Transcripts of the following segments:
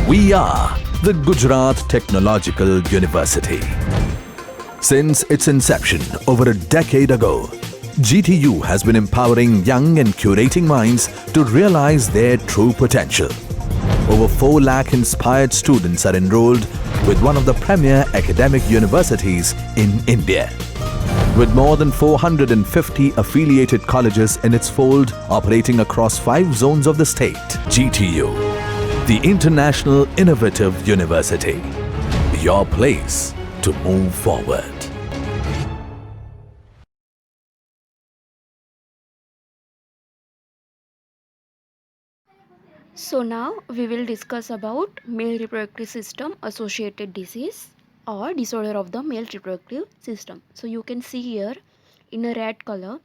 We are the Gujarat Technological University. Since its inception over a decade ago, GTU has been empowering young and curating minds to realize their true potential. Over 4 lakh inspired students are enrolled with one of the premier academic universities in India. With more than 450 affiliated colleges in its fold operating across 5 zones of the state, GTU, the International Innovative University, your place to move forward. So now we will discuss about male reproductive system associated disease or disorder of the male reproductive system. So you can see here in a red color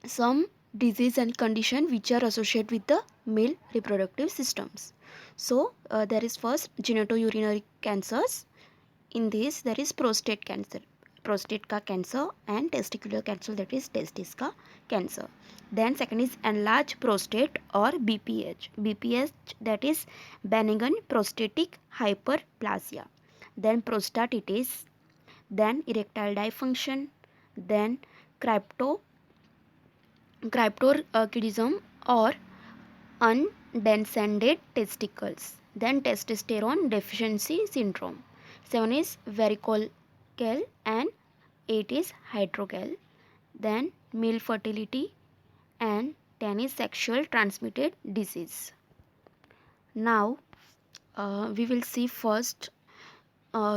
some disease and condition which are associated with the male reproductive systems. So there is first genitourinary cancers. In this there is prostate cancer, prostate ka cancer, and testicular cancer, that is testis ka cancer. Then second is enlarged prostate or BPH. BPH, that is benign prostatic hyperplasia. Then prostatitis, then erectile dysfunction, then cryptorchidism or undescended testicles, then testosterone deficiency syndrome. 7 is varicose and 8 is hydrogel, then male fertility, and 10 is sexual transmitted disease. Now we will see first,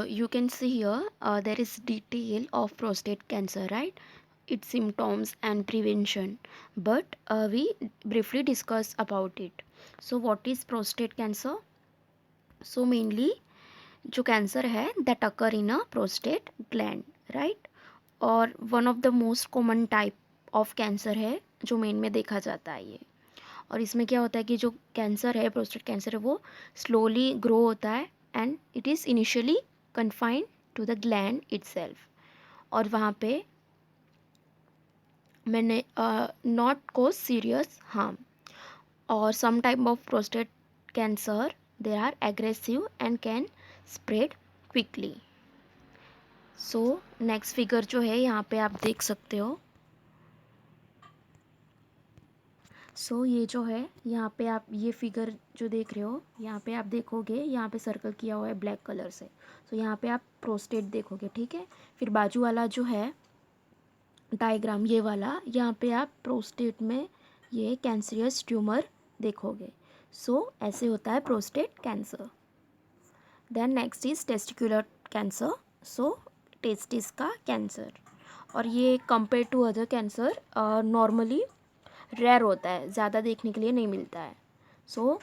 you can see here there is detail of prostate cancer, right? Its symptoms and prevention, but we briefly discuss about it. So what is prostate cancer? So mainly जो cancer है that occur in a prostate gland, right? और one of the most common type of cancer है जो main में देखा जाता है ये. और इसमें क्या होता है कि जो कैंसर है, प्रोस्टेट कैंसर है, वो स्लोली ग्रो होता है and it is initially confined to the gland itself, और वहाँ पे may not cause serious harm. और some type of prostate cancer they are aggressive and can spread quickly. So next figure जो है यहाँ पे आप देख सकते हो. सो ये जो है यहाँ पे आप ये फिगर जो देख रहे हो, यहाँ पे आप देखोगे यहाँ पे सर्कल किया हुआ है ब्लैक कलर से. सो यहाँ पे आप प्रोस्टेट देखोगे, ठीक है. फिर बाजू वाला जो है डायग्राम ये वाला, यहाँ पे आप प्रोस्टेट में ये कैंसरियस ट्यूमर देखोगे. सो ऐसे होता है prostate cancer. Then next is testicular cancer. So testis का कैंसर, और ये compare to other cancer normally rare होता है, ज़्यादा देखने के लिए नहीं मिलता है. सो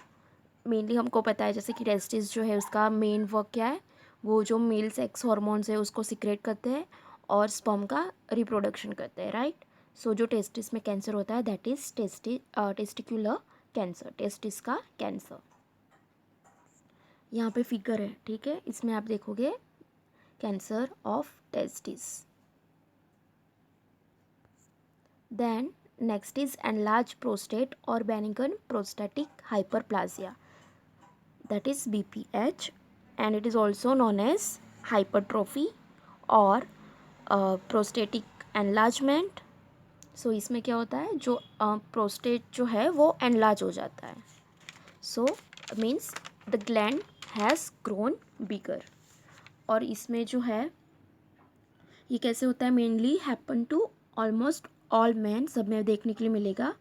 मेनली हमको पता है जैसे कि टेस्टिस जो है उसका मेन वर्क क्या है, वो जो मेल सेक्स हॉर्मोन्स है उसको सिक्रेट करते हैं और स्पर्म का रिप्रोडक्शन करते हैं, राइट. सो जो टेस्टिस में कैंसर होता है that is testicular cancer, testis का कैंसर. यहाँ पे फिगर है, ठीक है. इसमें आप देखोगे cancer of testis. Then next is enlarged prostate or benign prostatic hyperplasia, that is BPH, and it is also known as hypertrophy or prostatic enlargement. so इसमें क्या होता है, जो prostate जो है वो enlarge हो जाता है. so means the gland has grown bigger. और इसमें जो है ये कैसे होता है, mainly happen to almost all man, सब में देखने के लिए मिलेगा.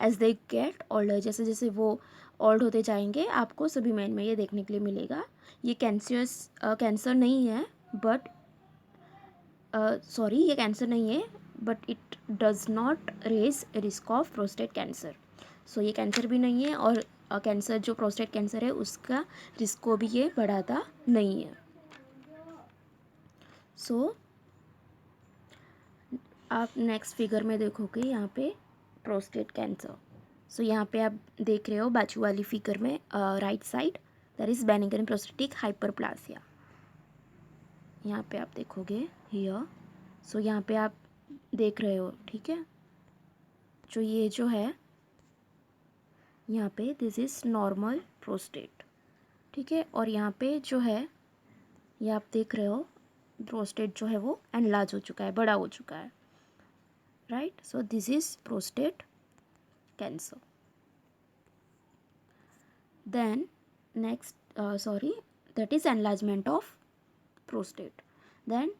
एज दे गेट ओल्डर, जैसे जैसे वो ओल्ड होते जाएंगे आपको सभी मैन में ये देखने के लिए मिलेगा. ये कैंसर नहीं है, बट सॉरी ये कैंसर नहीं है, but it does not raise risk of prostate cancer. So ये कैंसर भी नहीं है, और कैंसर जो प्रोस्टेट कैंसर है उसका रिस्क को भी ये बढ़ाता नहीं है. सो आप नेक्स्ट फिगर में देखोगे यहाँ पे प्रोस्टेट कैंसर. सो यहाँ पे आप देख रहे हो बाजू वाली फिगर में right side, that is benign prostatic hyperplasia. यहाँ पे आप देखोगे हियर. सो यहाँ पे आप देख रहे हो, ठीक है. जो ये जो है यहाँ पे दिस इज़ नॉर्मल प्रोस्टेट, ठीक है। और यहाँ पे जो है ये आप देख रहे हो प्रोस्टेट जो है वो एनलार्ज हो चुका है, बड़ा हो चुका है, right. So this is prostate cancer. Then next that is enlargement of prostate. Then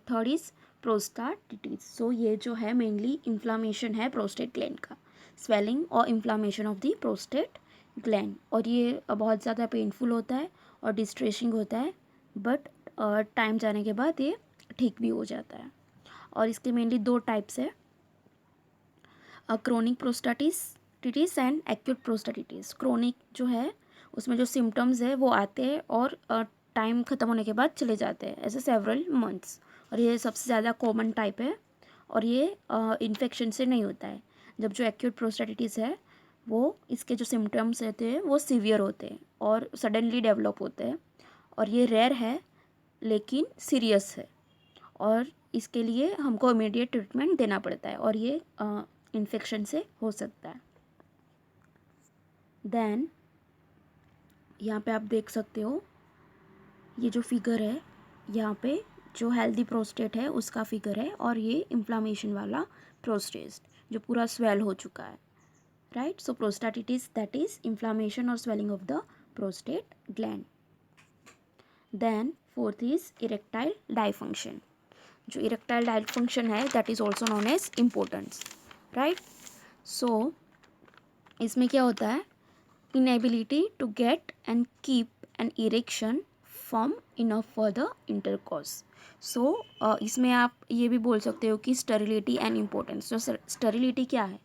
third is prostatitis. So ये जो है मेनली इन्फ्लामेशन है प्रोस्टेट ग्लैंड का, स्वेलिंग और inflammation of the prostate gland, और ये बहुत ज़्यादा पेनफुल होता है और डिस्ट्रेसिंग होता है, बट टाइम जाने के बाद ये ठीक भी हो जाता है। और इसके मेनली दो टाइप्स है, क्रोनिक प्रोस्टाटिस एंड एक्यूट प्रोस्टाटिटिस। क्रोनिक जो है उसमें जो सिम्टम्स है वो आते हैं और टाइम ख़त्म होने के बाद चले जाते हैं, ऐसे सेवरल मंथ्स, और ये सबसे ज़्यादा कॉमन टाइप है और ये इन्फेक्शन से नहीं होता है। जब जो एक्यूट प्रोस्टाटिटिस है वो इसके जो सिम्टम्स रहते हैं वो सीवियर होते हैं और सडनली डेवलप होते हैं, और ये रेयर है लेकिन सीरियस है, और इसके लिए हमको इमीडिएट ट्रीटमेंट देना पड़ता है, और ये इन्फेक्शन से हो सकता है। देन यहाँ पे आप देख सकते हो ये जो फिगर है, यहाँ पे जो हेल्दी प्रोस्टेट है उसका फिगर है, और ये इन्फ्लामेशन वाला प्रोस्टेट जो पूरा स्वेल हो चुका है, right. So prostatitis that is inflammation और swelling of the prostate gland. Then fourth is erectile dysfunction. जो इरेक्टाइल डायफंक्शन है that is also known as impotence, right. So इसमें क्या होता है, inability to get and keep an erection firm enough for the intercourse. So इसमें आप ये भी बोल सकते हो कि स्टेरिलिटी एंड इम्पोर्टेंस। तो स्टेरिलिटी क्या है,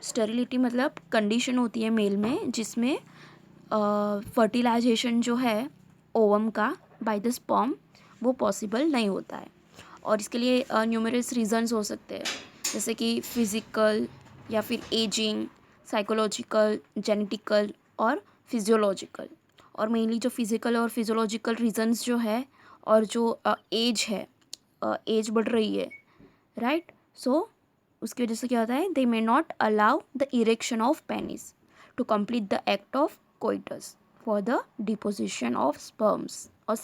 स्टेरिलिटी मतलब कंडीशन होती है मेल में जिसमें फर्टिलाइजेशन जो है ओवम का बाय द स्पर्म वो पॉसिबल नहीं होता है, और इसके लिए न्यूमरस रीजंस हो सकते हैं, जैसे कि फिज़िकल या फिर एजिंग, साइकोलॉजिकल, जेनेटिकल और फिजियोलॉजिकल। और मेनली जो फिज़िकल और फिजियोलॉजिकल रीजंस जो है और जो एज है, एज बढ़ रही है, राइट। सो उसकी वजह से क्या होता है, they may not allow the erection of penis to complete the act of coitus for the deposition of sperms और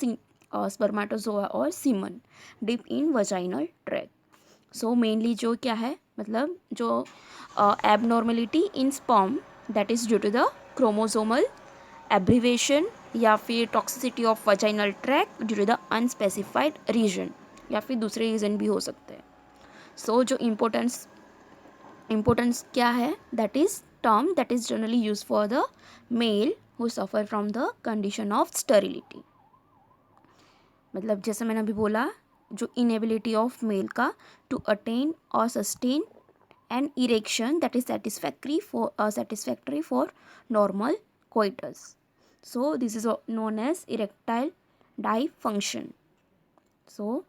स्पर्माटोजोआ और semen deep in vaginal tract. So mainly जो क्या है, मतलब जो abnormality in sperm that is due to the chromosomal aberration या फिर toxicity of vaginal tract due to the unspecified reason, या फिर दूसरे रीजन भी हो सकते हैं। सो जो इम्पोर्टेंस क्या है, that is term that is generally use for the male who suffer from the condition of sterility. मतलब जैसे मैंने अभी बोला, जो इनएबिलिटी ऑफ मेल का टू अटेन और sustain an erection that is satisfactory for normal coitus. So this is known as erectile dysfunction. So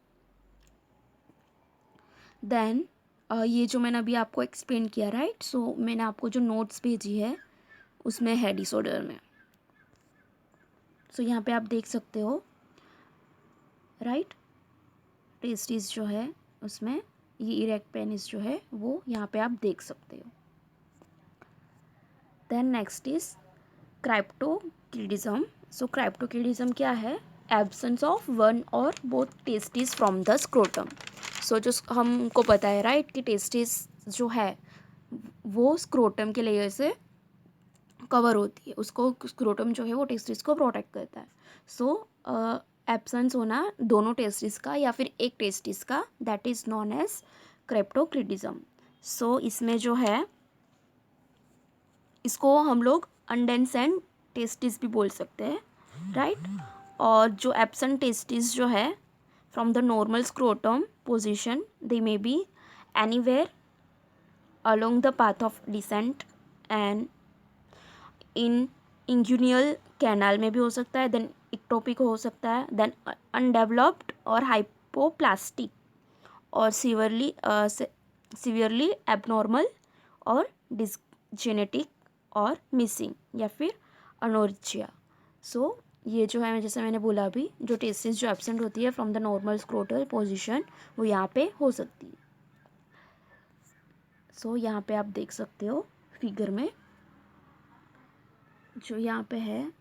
then ये जो मैंने अभी आपको एक्सप्लेन किया, राइट। सो मैंने आपको जो नोट्स भेजी है उसमें है डिसऑर्डर में। सो यहाँ पे आप देख सकते हो, राइट, टेस्टिस जो है उसमें ये इरेक्ट पेनिस जो है वो यहाँ पे आप देख सकते हो। Then next is cryptorchidism. So cryptorchidism क्या है, एब्सेंस ऑफ वन और both testis from the scrotum. So जो हमको पता है, राइट, कि टेस्टिस जो है वो स्क्रोटम के लेयर से कवर होती है, उसको स्क्रोटम जो है वो टेस्टिस को प्रोटेक्ट करता है। सो एब्सेंस होना दोनों टेस्टिस का या फिर एक टेस्टिस का, दैट इज़ नॉन एज क्राइप्टोकिडिज्म। सो इसमें जो है इसको हम लोग अनडेंसेंट टेस्टिस भी बोल सकते हैं, राइट। और जो एब्सेंट टेस्टिस जो है from the normal scrotum position, they may be anywhere along the path of descent and in inguinal canal में भी हो सकता है, देन इक्टोपिक हो सकता है, देन अनडेवलप्ड और हाइपोप्लास्टिक और सीवियरली एबनॉर्मल और डिसजेनेटिक और मिसिंग या फिर अनोरिचिया। सो ये जो है, जैसे मैंने बोला अभी, जो टेस्टिस जो एब्सेंट होती है from the normal scrotal position वो यहाँ पे हो सकती है। सो यहाँ पे आप देख सकते हो फिगर में जो यहाँ पे है,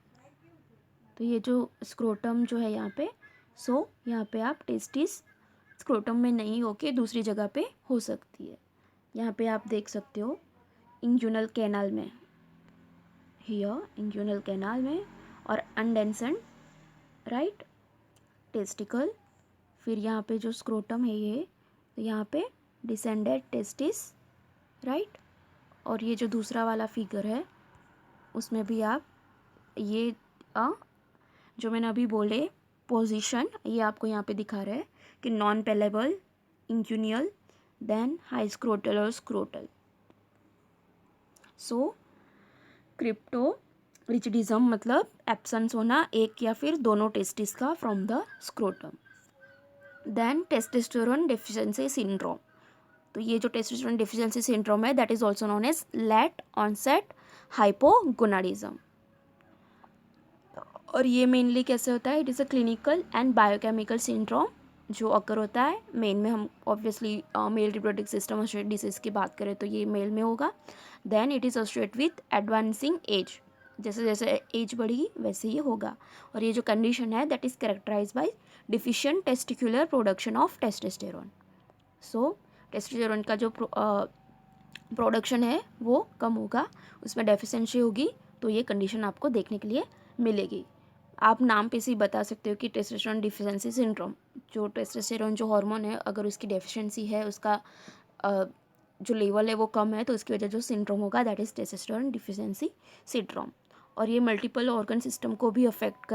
तो ये जो स्क्रोटम जो है यहाँ पे, सो यहाँ पे आप टेस्टिस स्क्रोटम में नहीं होके दूसरी जगह पे हो सकती है। यहाँ पे आप देख सकते हो इंग्यूनल कैनाल में, हियर इंग्यूनल कैनाल में, और अनडेंसन राइट टेस्टिकल। फिर यहाँ पे जो स्क्रोटम है ये, तो यहाँ पे डिसेंडेड टेस्टिस राइट। और ये जो दूसरा वाला फिगर है उसमें भी आप ये जो मैंने अभी बोले पोजीशन, ये आपको यहाँ पे दिखा रहा है कि non palpable, inguinal, then high scrotal और स्क्रोटल। सो क्रिप्टो रिचिडिज्म मतलब एब्सेंस होना एक या फिर दोनों टेस्टिस का from the scrotum. Then testosterone deficiency syndrome. तो ये जो टेस्टोस्टेरोन डेफिशिएंसी सिंड्रोम है that is also known as late onset hypogonadism. और ये मेनली कैसे होता है, it is a clinical and biochemical syndrome जो अकर होता है मेन में। हम obviously male reproductive system associated disease की बात करें तो ये मेल में होगा। Then it is associated with advancing age, जैसे जैसे एज बढ़ेगी वैसे ही होगा। और ये जो कंडीशन है that is characterise by deficient testicular production of testosterone. So testosterone का जो प्रोडक्शन है वो कम होगा, उसमें डेफिशिएंसी होगी, तो ये कंडीशन आपको देखने के लिए मिलेगी। आप नाम पे से ही बता सकते हो कि टेस्टोस्टेरोन डिफिशिएंसी सिंड्रोम, जो टेस्टोस्टेरोन जो हार्मोन है अगर उसकी डेफिशिएंसी है, उसका जो लेवल है वो कम है, तो उसकी वजह जो सिंड्रोम होगा that is testosterone deficiency syndrome. और ये मल्टीपल ऑर्गन सिस्टम को भी अफेक्ट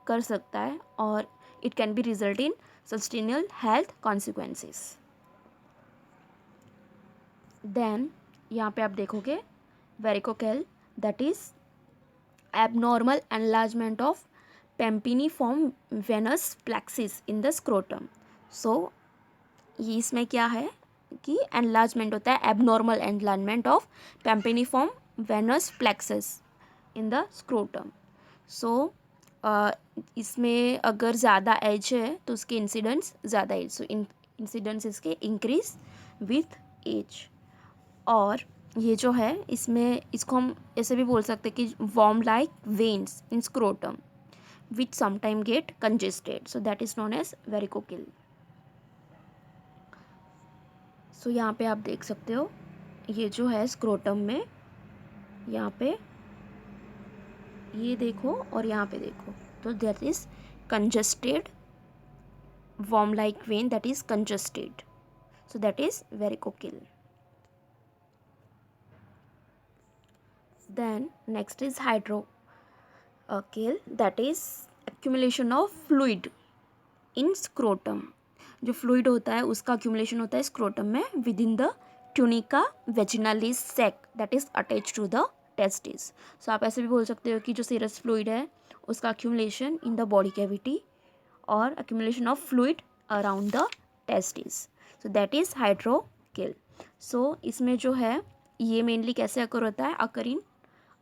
कर सकता है और it can be result in sustainable health consequences. Then यहाँ पे आप देखोगे varicocele that is abnormal enlargement of pampiniform venous plexus in the scrotum. So ये इसमें क्या है कि एनलार्जमेंट होता है, abnormal enlargement of pampiniform venous plexus in the scrotum. So इसमें अगर ज़्यादा एज है तो उसके इंसिडेंस ज़्यादा एज, सो इंसिडेंस इसके इंक्रीज विथ एज। और ये जो है इसमें इसको हम ऐसे भी बोल सकते हैं कि worm like veins in scrotum which sometime get congested, so that is known as varicocele. So यहाँ पे आप देख सकते हो ये जो है स्क्रोटम में, यहाँ पे ये देखो और यहाँ पे देखो, तो that is congested worm like vein that is congested, so that is varicocele. Then next is hydrocele, that is accumulation of fluid in scrotum। जो फ्लूइड होता है उसका accumulation होता है स्क्रोटम में within the tunica vaginalis sac that is attached to the testis। सो आप ऐसे भी बोल सकते हो कि जो सीरस फ्लूइड है उसका accumulation in the body cavity और accumulation of fluid around the testis, so that is hydrocele। सो इसमें जो है ये मेनली कैसे अकर होता है, अकर इन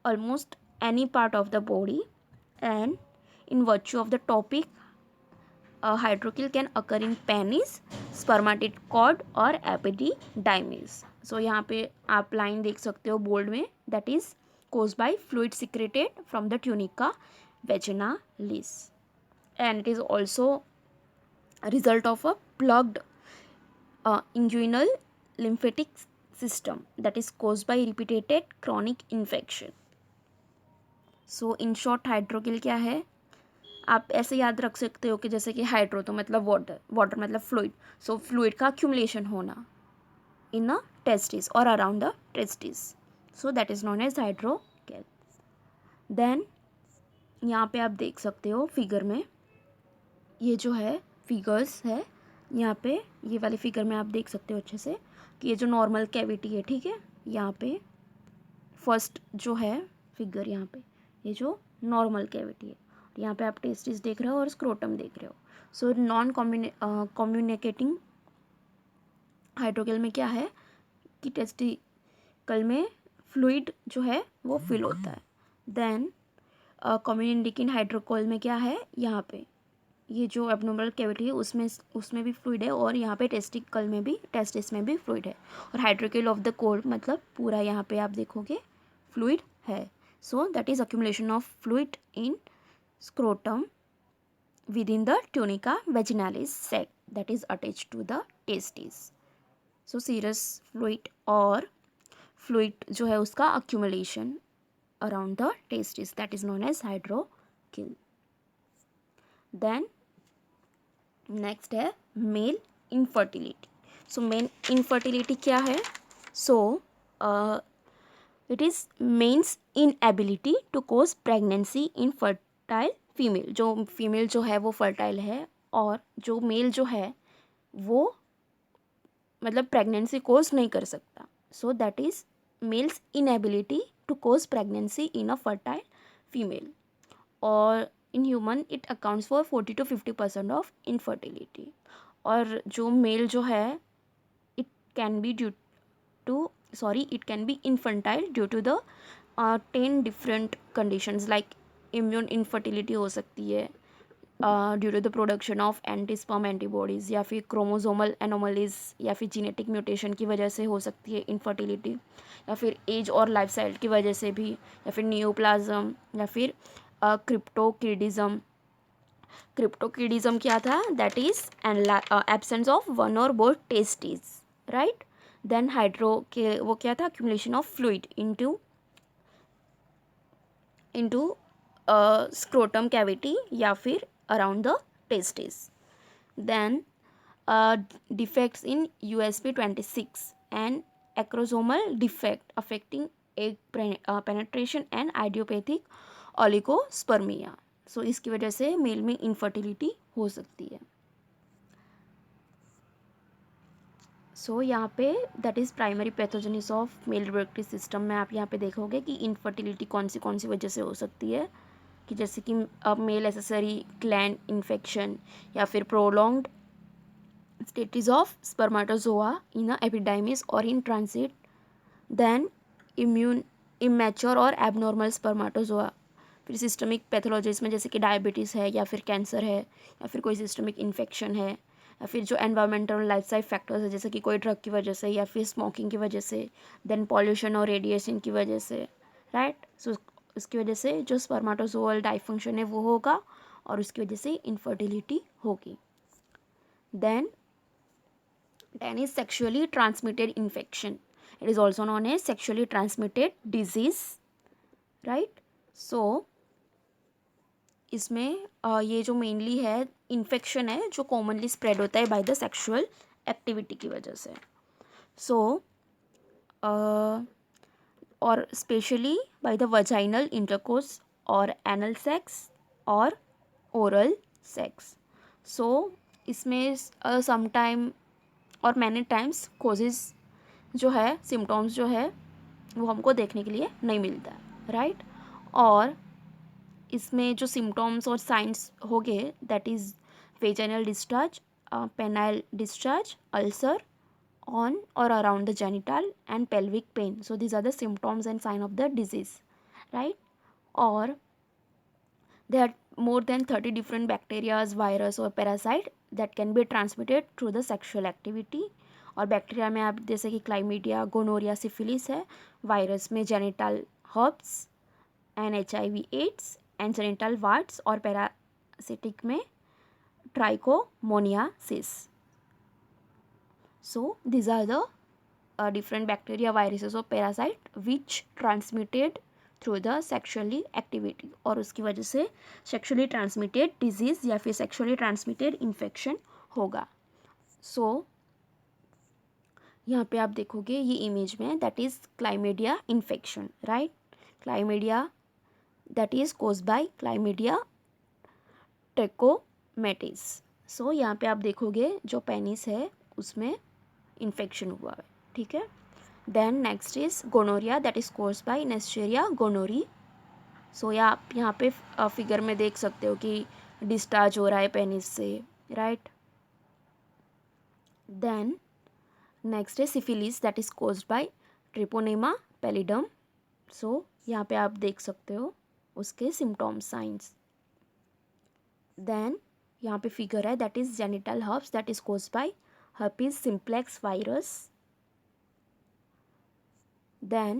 almost any part of the body and in virtue of the topic hydrocele can occur in penis, spermatid cord और epididymis। so यहाँ पे आप लाइन देख सकते हो बोल्ड में, that is caused by fluid secreted from the tunica vaginalis and it is also a result of a plugged inguinal lymphatic system that is caused by repeated chronic infection। So in short hydrocele क्या है, आप ऐसे याद रख सकते हो कि जैसे कि हाइड्रो तो मतलब वाटर, वाटर मतलब फ्लूइड, सो फ्लूइड का अक्यूमुलेशन होना इन अ टेस्टिस और around the testis, so that is known as hydrocele. Then यहाँ पे आप देख सकते हो फिगर में, ये जो है फिगर्स है यहाँ पे, ये वाले फिगर में आप देख सकते हो अच्छे से कि ये जो नॉर्मल कैविटी है, ठीक है, यहाँ पे फर्स्ट जो है फिगर, यहाँ पे ये जो नॉर्मल कैविटी है, यहाँ पे आप टेस्टिस देख रहे हो और स्क्रोटम देख रहे हो। सो नॉन कम्युनिकेटिंग हाइड्रोकिल में क्या है कि टेस्टिकल में फ्लूइड जो है वो फिल होता है। देन कम्युनिकेटिंग हाइड्रोकोल में क्या है, यहाँ पे ये जो एबनॉर्मल कैविटी है उसमें भी फ्लूइड है और यहाँ पे टेस्टिकल में भी, टेस्टिस में भी फ्लूइड है। और हाइड्रोकिल ऑफ द कोर मतलब पूरा यहाँ पे आप देखोगे फ्लूइड है, सो that is accumulation of fluid in scrotum within the tunica vaginalis sac that is attached to the testes. So serous fluid और fluid जो है उसका accumulation around the testes that is known as hydrogel. Then next है male infertility. So male infertility क्या है? So it is means inability to cause pregnancy in fertile female. जो female जो है वो फर्टाइल है और जो मेल जो है वो मतलब प्रेगनेंसी कोज नहीं कर सकता. So that is male's inability to cause pregnancy in a fertile female. और in human it accounts for 40 to 50% of infertility. और जो मेल जो है it can be due to it can be infantile due to the 10 different conditions like immune infertility हो सकती है due to the production of antisperm antibodies या फिर chromosomal anomalies या फिर जीनेटिक म्यूटेशन की वजह से हो सकती है इनफर्टिलिटी, या फिर एज और लाइफस्टाइल की वजह से भी, या फिर नियोप्लाज्म, या फिर क्रिप्टोकिडिज्म. क्रिप्टोकिडिज्म क्या था? That is absence of one और both testis, right. Then hydro के वो क्या था? Accumulation of fluid into scrotum cavity या फिर around the testes. Then defects in USP26 and acrosomal defect affecting egg penetration and idiopathic oligospermia. So इसकी वजह से मेल में इनफर्टिलिटी हो सकती है. सो यहाँ पे that is primary pathogenesis of male reproductive system में आप यहाँ पे देखोगे कि इनफर्टिलिटी कौन सी वजह से हो सकती है, कि जैसे कि मेल एसेसरी ग्लैंड इन्फेक्शन या फिर prolonged status of स्पर्माटोजोआ in epididymis और इन ट्रांसिट. देन इमेच्योर और एबनॉर्मल स्पर्माटोजोआ. फिर सिस्टमिक पैथोलॉजीज में जैसे कि डायबिटीज़ है या फिर कैंसर है या फिर कोई सिस्टमिक इन्फेक्शन है, या फिर जो एनवायरमेंटल लाइफस्टाइल फैक्टर्स है जैसे कि कोई ड्रग की वजह से या फिर स्मोकिंग की वजह से, देन पॉल्यूशन और रेडिएशन की वजह से, राइट. सो उसकी वजह से जो स्पर्माटोजोअल डाइफंक्शन है वो होगा और उसकी वजह से इनफर्टिलिटी होगी. Then is sexually transmitted infection. It is also known as sexually transmitted disease, right. So इसमें ये जो मेनली है इन्फेक्शन है जो कॉमनली स्प्रेड होता है बाय द सेक्शुअल एक्टिविटी की वजह से. सो और specially by the vaginal intercourse और एनल सेक्स और ओरल सेक्स. सो इसमें समटाइम और मैनी टाइम्स कोजेज जो है सिम्टम्स जो है वो हमको देखने के लिए नहीं मिलता है, राइट. और इसमें जो सिम्टम्स और साइंस हो गए that is vaginal discharge, penile discharge, ulcer on or around the genital and pelvic pain. So these are the symptoms and sign of the disease, right. Or there are more than 30 different bacteria, virus or parasite that can be transmitted through the sexual activity. और bacteria में आप जैसे कि chlamydia, gonorrhoea, syphilis है. Virus में genital herpes and HIV AIDS and genital warts, और parasitic में trichomoniasis. So these are the different bacteria, viruses or parasite which transmitted through the sexually activity, और उसकी वजह से sexually transmitted disease या फिर sexually transmitted infection होगा. So यहाँ पे आप देखोगे ये इमेज में that is chlamydia infection, right. Chlamydia that is caused by Chlamydia trachomatis. So यहाँ पे आप देखोगे जो पेनिस है उसमें इन्फेक्शन हुआ है, ठीक है. Then next is gonorrhoea that is caused by Neisseria gonorrhoeae. So या आप यहाँ पे फिगर में देख सकते हो कि डिस्चार्ज हो रहा है पेनिस से, राइट. देन नेक्स्ट है syphilis that is caused by Treponema pallidum. So यहाँ पे आप देख सकते हो उसके सिम्टम्स, साइंस. देन यहाँ पे फिगर है that is genital herpes that is caused by herpes simplex virus. Then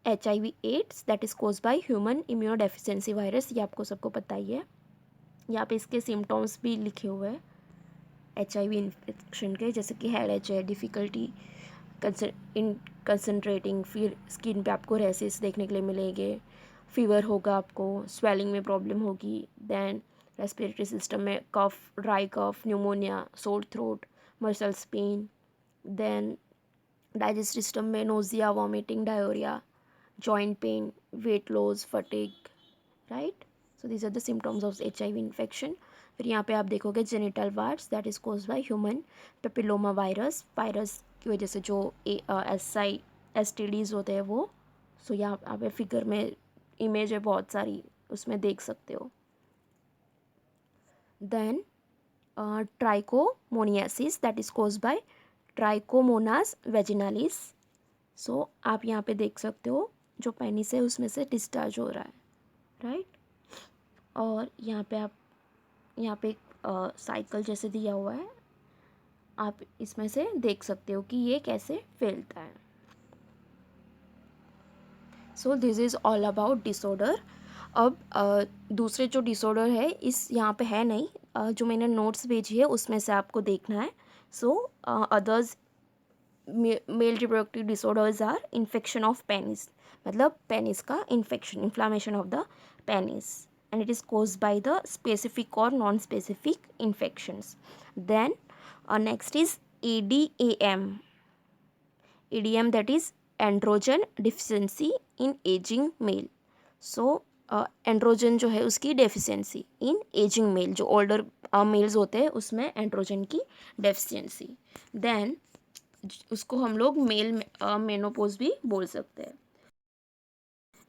HIV/AIDS that is cause by human immunodeficiency virus, ये आपको सबको पता ही है। यहाँ पे इसके सिम्टम्स भी लिखे हुए हैं HIV इन्फेक्शन के, जैसे कि हेडेक है, डिफ़िकल्टी इन कंसनट्रेटिंग, फिर स्किन पे आपको रैसेस देखने के लिए मिलेंगे, फीवर होगा आपको, स्वेलिंग में प्रॉब्लम होगी, देन रेस्पिरेटरी सिस्टम में cough, dry cough, pneumonia, sore throat, muscles pain, then digestive system में nausea, vomiting, diarrhoea, joint pain, weight loss, fatigue, right? So these are the symptoms of HIV infection. फिर यहाँ पे आप देखोगे genital warts that is caused by human papilloma virus, virus की वजह से जो STDs होते हैं वो। सो यहाँ पे फिगर में इमेज है बहुत सारी, उसमें देख सकते हो। Then trichomoniasis that is caused by Trichomonas vaginalis. So आप यहाँ पे देख सकते हो जो पेनिस है उसमें से डिस्चार्ज हो रहा है, राइट। और यहाँ पे एक साइकिल जैसे दिया हुआ है, आप इसमें से देख सकते हो कि ये कैसे फैलता है। So this is all about disorder. अब दूसरे जो डिसऑर्डर है इस यहाँ पे है नहीं, जो मैंने नोट्स भेजी है उसमें से आपको देखना है। So others male reproductive disorders are infection of penis, मतलब पेनिस का infection, inflammation of the penis, and it is caused by the specific or non-specific infections. Then next is ADAM. ADM, that is androgen deficiency in aging male. So androgen जो है उसकी deficiency in aging mail, जो older mails होते हैं उसमें androgen की deficiency. Then उसको हम लोग मेल मेनोपोज भी बोल सकते हैं,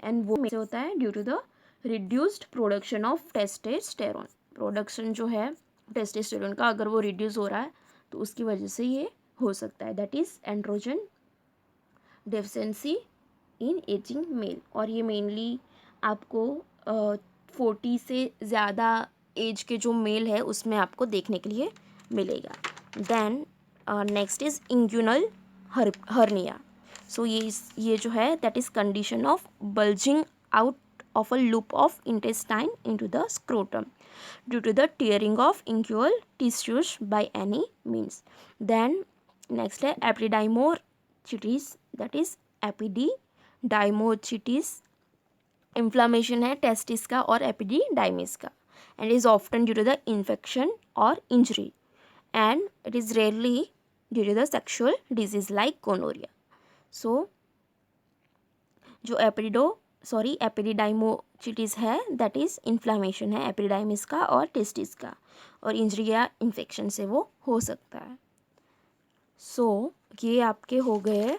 एंड वो में से होता है due to the reduced production of testosterone. Production जो है टेस्टोस्टेरोन का अगर वो रिड्यूस हो रहा है तो उसकी वजह से ये हो सकता है, that is androgen deficiency in aging male. और ये मेनली आपको 40 से ज़्यादा एज के जो मेल है उसमें आपको देखने के लिए मिलेगा। Then next is inguinal hernia. So ये जो है that is condition of bulging out of a loop of intestine into the scrotum due to the tearing of inguinal tissues by any means. Then next है epididymochitis, that is epididymochitis, inflammation है testis का और epididymis का, and is often due to the infection or injury, and it is rarely due to the sexual disease like gonorrhea. So जो एपिडिडाइमोचिटिस है that is inflammation है epididymis का और testis का, और इंजरी या इन्फेक्शन से वो हो सकता है। सो ये आपके हो गए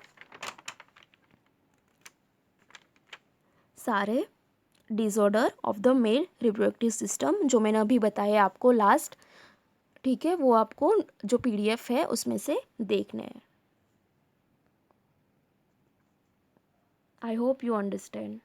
सारे disorder of the mail reproductive system जो मैंने अभी बताया आपको लास्ट, ठीक है, वो आपको जो PDF है उसमें से देखने हैं। I hope you understand.